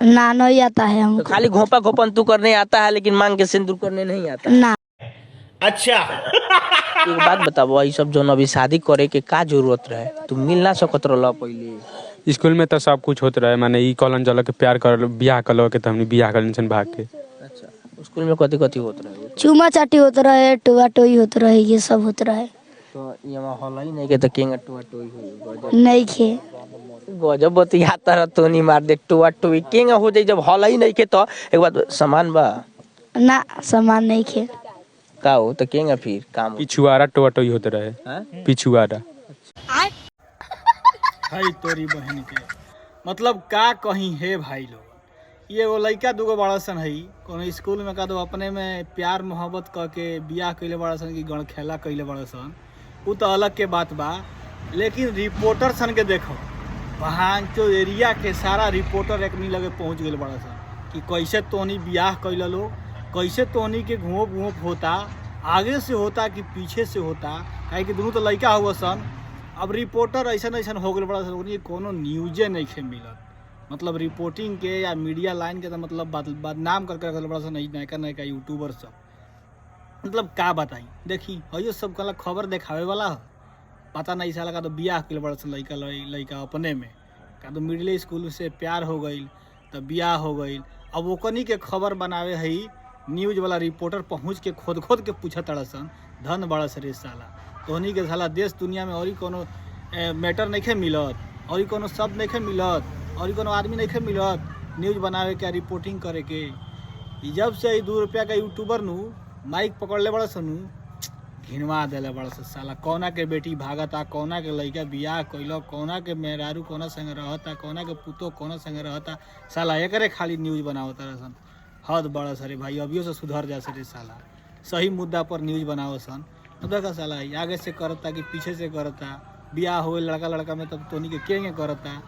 ना नहीं आता है तो हमको। खाली घोपा घोपन तू करने आता है लेकिन मांग के सिंदूर करने नहीं आता। ना अच्छा। एक बात बताबो, ये सब जो अभी शादी करे के का जरूरत रहे, तू मिल ना सकत रहला पहले। स्कूल में तो सब कुछ होत रहे, माने ई कॉलन जल के प्यार कर बियाह कर लो के तो हमने बियाह कर सन भाग के। अच्छा, स्कूल में कथी कथी होत रहे? चूमा चाटी होता रहे, टोआ टोई होता रहे, ये सब होता रहे। तो यहाँ हॉल ही नहीं के तो केंगा टुआ टोई हो नहीं खे गजब बतियाता रह तो नहीं मार दे टुआ टोई केंगा हो जाई जब हॉल ही नहीं के। तो एक बात सामान बा ना सामान नहीं खे। का हो तो केंगा फिर काम हो? पिछुआरा टोआ टोई होते रहे। हाँ? पिछुआरा है तोरी बहन के मतलब का कहीं है भाई लोग। ये वो लड़का दूगो बड़ा सन है कोनो स्कूल में का दो अपने में प्यार मोहब्बत क के बियाह कैले बड़ा सन की गण खेला कैले बड़ा सन, वो तो अलग के बात बा। लेकिन रिपोर्टर सन के देखो वहाँ जो एरिया के सारा रिपोर्टर एक नहीं लगे पहुँच गए बड़ा सन कि कैसे तोहनी बियाह कैल लो, कैसे तोहनी के घूप घूप होता, आगे से होता कि पीछे से होता, काहे कि दोनों तो लड़का हुआ सन। अब रिपोर्टर ऐसा ऐसा हो गए बड़ा सन, कोनो न्यूजे नहीं खे मिलत। मतलब रिपोर्टिंग के या मीडिया लाइन के तो मतलब बदनाम करके रखल बड़ा सन नयका नयका यूट्यूबर सब। मतलब का बताई देखी हो सब कल खबर देखावे वाला है, पता नहीं साला का तो बियाह के बड़ा सन लड़का लड़का अपने में का तो मिडिल स्कूल से प्यार हो गई तो बियाह हो गई। अब ओकनी के खबर बनावे है न्यूज वाला रिपोर्टर पहुँच के खोद खोद के पूछा तड़ा सन धन बड़ा सरे साला तोहनी के साला देश दुनिया में और कोनो मैटर नहीं खे मिलत, और कोनो शब्द नहीं खे मिलत, और कोनो आदमी नहीं खे मिलत न्यूज बनावे के रिपोर्टिंग करे के। जब से 2 रुपया का यूट्यूबर नु माइक पकड़ ले बड़ा सनु घिनवा दिले बड़ा सा साला कौना के बेटी भागता, कौना के लड़का बियाह कैलो, कौना के मेहरारू कौना संग रहता, कौना के पुतो कौना संग रहता, साला एकरे खाली न्यूज बनावता सन। हद बड़ा सरे भाई अभियो से सुधर जा सरे साला, सही मुद्दा पर न्यूज बनाओ सन। तो देखा साला आगे से करता कि पीछे से करता, बियाह हो लड़का लड़का में तब तोनी के केंगे करता।